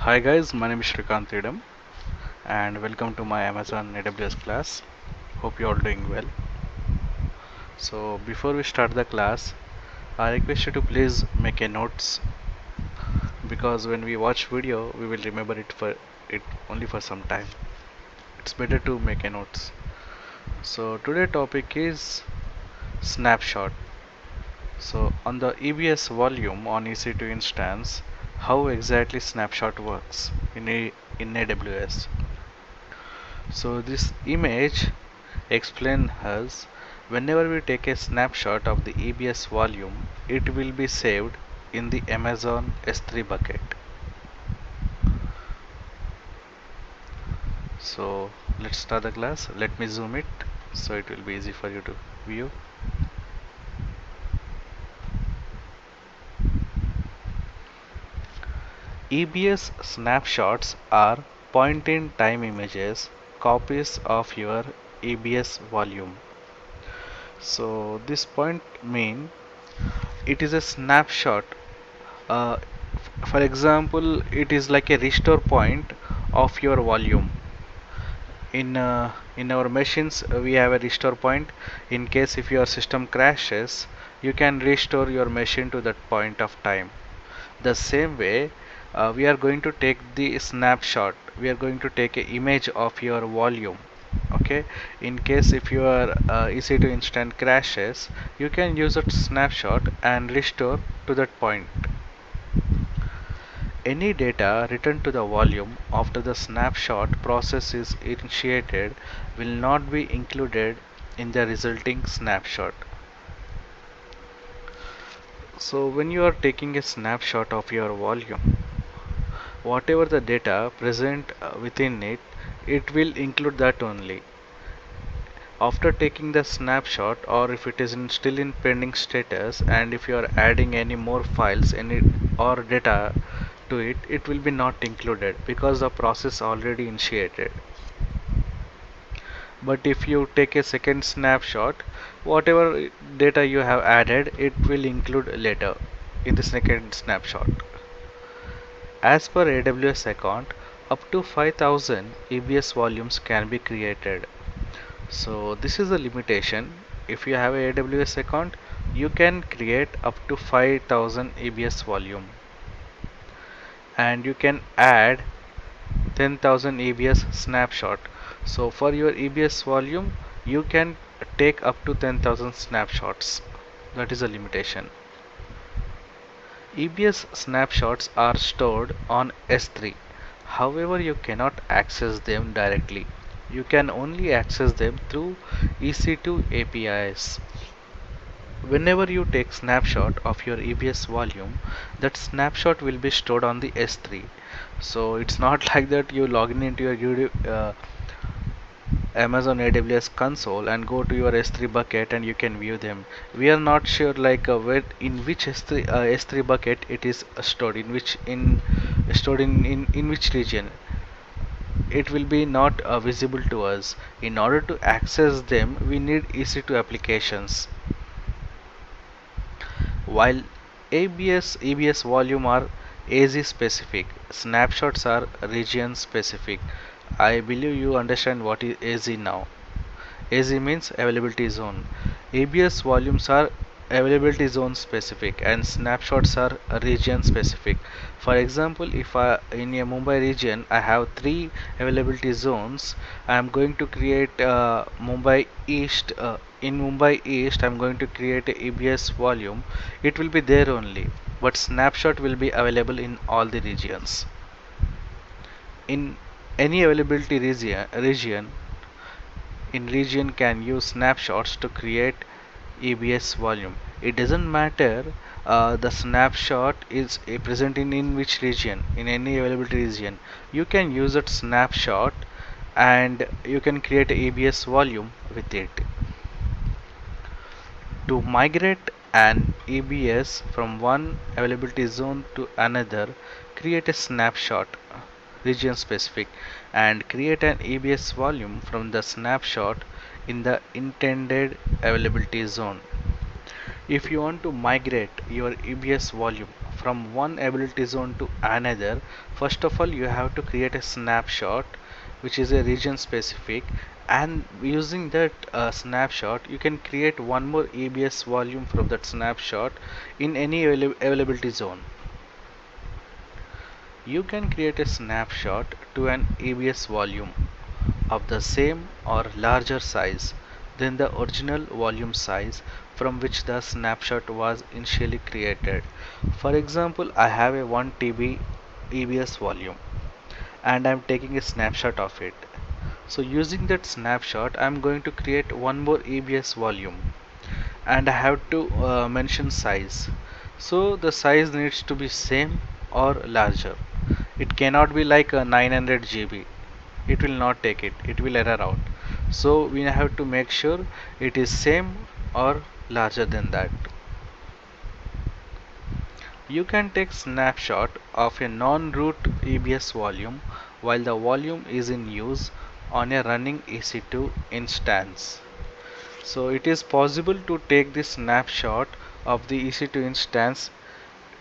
Hi guys, my name is Shrikant Idam and welcome to my Amazon AWS class. Hope you all doing well. So before we start the class, I request you to please make a notes because when we watch video, we will remember it only for some time. It's better to make a notes. So today topic is snapshot. So on the EBS volume on EC2 instance, how exactly snapshot works in AWS. So this image explain us whenever we take a snapshot of the EBS volume, it will be saved in the Amazon S3 bucket. So let's start the class. Let me zoom it so it will be easy for you to view. EBS snapshots are point-in-time images, copies of your EBS volume. So this point mean it is a snapshot. For example, it is like a restore point of your volume. In our machines, we have a restore point. In case if your system crashes, you can restore your machine to that point of time. The same way, we are going to take the snapshot. We are going to take an image of your volume. Okay, in case if your EC2 instance crashes, you can use a snapshot and restore to that point. Any data returned to the volume after the snapshot process is initiated will not be included in the resulting snapshot. So when you are taking a snapshot of your volume, whatever the data present within it, it will include that only. After taking the snapshot, or if it is still in pending status, and if you are adding any more files or data to it, it will be not included because the process already initiated. But if you take a second snapshot, whatever data you have added, it will include later in the second snapshot. As per AWS account, up to 5000 EBS volumes can be created. So this is the limitation. If you have a AWS account, you can create up to 5000 EBS volume, and you can add 10,000 EBS snapshot. So for your EBS volume, you can take up to 10,000 snapshots. That is a limitation. EBS snapshots are stored on S3. However, you cannot access them directly. You can only access them through EC2 APIs. Whenever you take snapshot of your EBS volume, that snapshot will be stored on the S3. So it's not like that you log in into your Amazon AWS console and go to your S3 bucket and you can view them. We are not sure like where in which S3 bucket it is stored, in which region. It will be not visible to us. In order to access them, we need EC2 applications. While EBS volume are AZ specific, snapshots are region specific. I believe you understand what is AZ now. AZ means availability zone. EBS volumes are availability zone specific and snapshots are region specific. For example, if in a Mumbai region I have three availability zones, I am going to create Mumbai East. In Mumbai East, I am going to create a EBS volume. It will be there only, but snapshot will be available in all the regions. In any availability region can use snapshots to create EBS volume. It doesn't matter the snapshot is present in which region, in any availability region. You can use that snapshot and you can create a EBS volume with it. To migrate an EBS from one availability zone to another, create a snapshot region specific and create an EBS volume from the snapshot in the intended availability zone. If you want to migrate your EBS volume from one ability zone to another, first of all you have to create a snapshot which is a region specific, and using that snapshot you can create one more ABS volume from that snapshot in any availability zone. You can create a snapshot to an ABS volume of the same or larger size than the original volume size from which the snapshot was initially created. For example, I have a 1 TB ABS volume and I am taking a snapshot of it. So using that snapshot I am going to create one more ABS volume, and I have to mention size. So the size needs to be same or larger. It cannot be like a 900 GB. It will not take it. It will error out. So we have to make sure it is same or larger than that. You can take snapshot of a non-root ABS volume while the volume is in use on a running EC2 instance. So it is possible to take this snapshot of the EC2 instance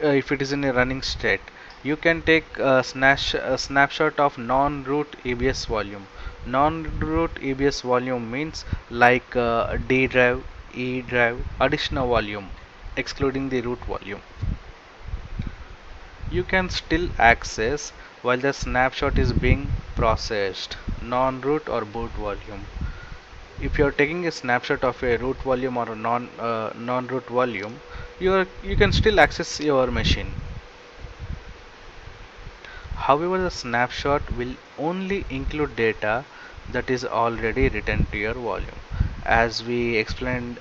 if it is in a running state. You can take a snapshot of non-root ABS volume. Non-root ABS volume means like D drive, E drive, additional volume, excluding the root volume. You can still access while the snapshot is being processed, non-root or boot volume. If you are taking a snapshot of a root volume or a non-root volume, you can still access your machine. However, the snapshot will only include data that is already written to your volume. As I explained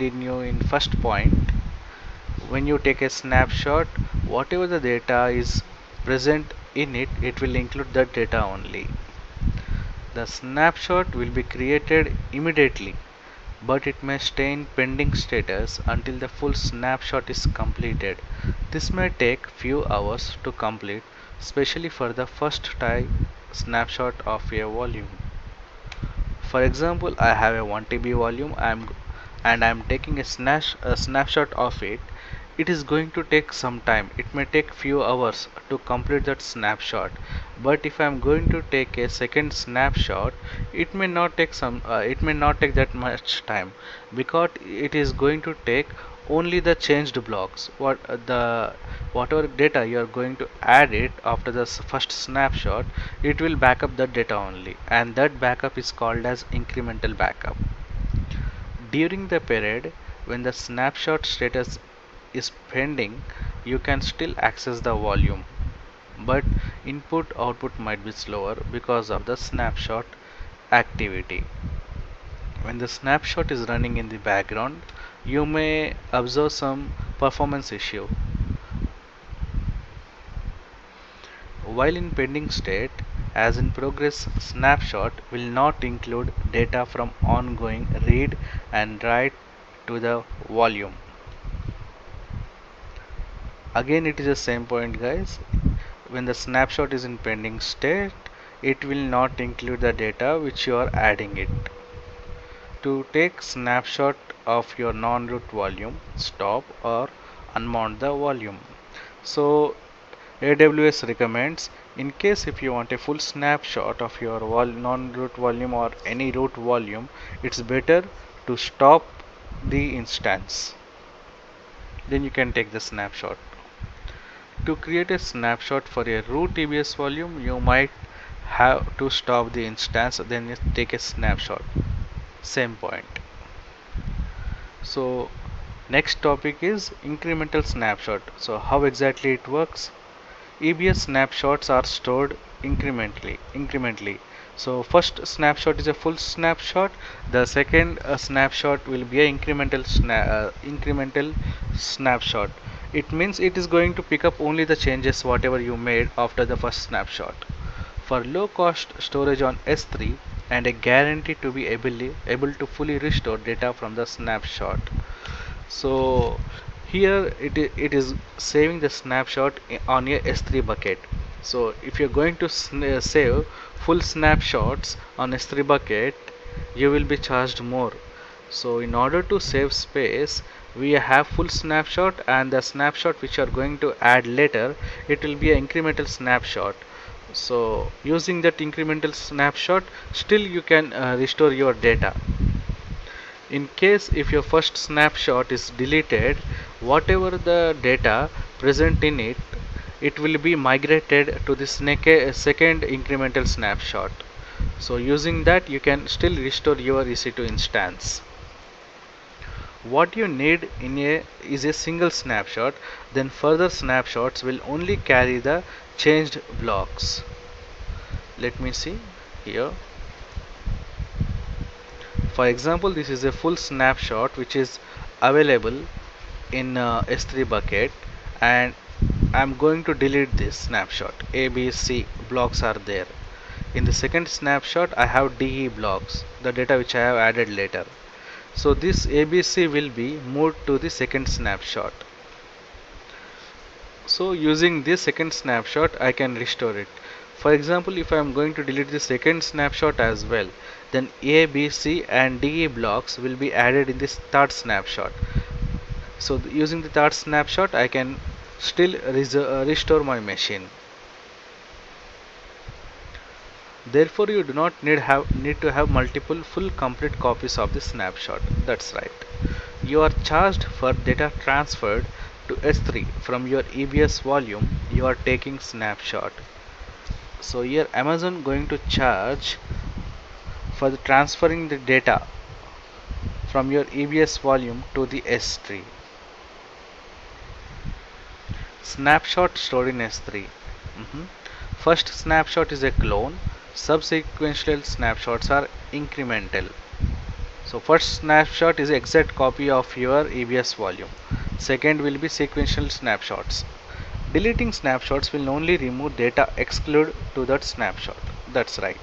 in you in first point, when you take a snapshot, whatever the data is present in it, it will include that data only. The snapshot will be created immediately, but it may stay in pending status until the full snapshot is completed. This may take few hours to complete, especially for the first time snapshot of a volume. For example, I have a 1 TB volume and I am taking a snapshot of it. It is going to take some time. It may take few hours to complete that snapshot. But if I am going to take a second snapshot, it may not take that much time, because it is going to take only the changed blocks. Whatever data you are going to add it after the first snapshot, it will back up that data only, and that backup is called as incremental backup. During the period when the snapshot status is pending, you can still access the volume, but input output might be slower because of the snapshot activity. When the snapshot is running in the background, you may observe some performance issue. While in pending state, as in progress snapshot will not include data from ongoing read and write to the volume. Again, it is the same point, guys. When the snapshot is in pending state, it will not include the data which you are adding it. To take snapshot of your non-root volume, stop or unmount the volume. So AWS recommends, in case if you want a full snapshot of your non-root volume or any root volume, it's better to stop the instance. Then you can take the snapshot. To create a snapshot for a root ABS volume, you might have to stop the instance, then you take a snapshot. Same point. So next topic is incremental snapshot. So how exactly it works? ABS snapshots are stored incrementally. So first snapshot is a full snapshot. The second snapshot will be an incremental snapshot. It means it is going to pick up only the changes whatever you made after the first snapshot. For low cost storage on S3 and a guarantee to be able to fully restore data from the snapshot. So here it is saving the snapshot on your S3 bucket. So if you're going to save full snapshots on S3 bucket, you will be charged more. So in order to save space, we have full snapshot, and the snapshot which you are going to add later, it will be an incremental snapshot. So using that incremental snapshot, still you can restore your data. In case if your first snapshot is deleted, whatever the data present in it, it will be migrated to the second incremental snapshot. So using that, you can still restore your EC2 instance. What you need is a single snapshot, then further snapshots will only carry the changed blocks. Let me see here. For example, this is a full snapshot which is available in S3 bucket, and I'm going to delete this snapshot. A, B, C blocks are there. In the second snapshot, I have DE blocks, the data which I have added later. So this ABC will be moved to the second snapshot. So using this second snapshot, I can restore it. For example, if I am going to delete the second snapshot as well, then A, B, C and DE blocks will be added in this third snapshot. So using the third snapshot, I can still restore my machine. Therefore, you do not need to have multiple full complete copies of the snapshot. That's right. You are charged for data transferred to S3 from your EBS volume you are taking snapshot. So here Amazon going to charge for the transferring the data from your EBS volume to the S3. Snapshot stored in S3. First snapshot is a clone. Subsequential snapshots are incremental. So first snapshot is exact copy of your EBS volume. Second will be sequential snapshots. Deleting snapshots will only remove data exclude to that snapshot. That's right.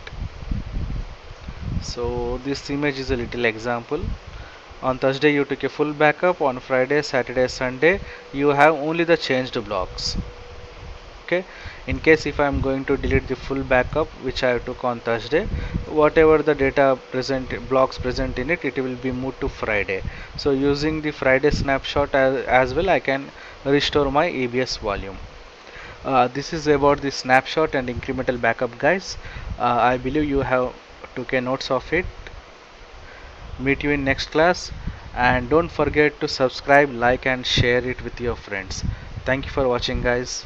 So this image is a little example. On Thursday you took a full backup. On Friday, Saturday, Sunday you have only the changed blocks. Okay, in case if I am going to delete the full backup which I took on Thursday, whatever the data blocks present in it, it will be moved to Friday. So using the Friday snapshot as well, I can restore my EBS volume. This is about the snapshot and incremental backup, guys. I believe you have took a notes of it. Meet you in next class, and don't forget to subscribe, like and share it with your friends. Thank you for watching, guys.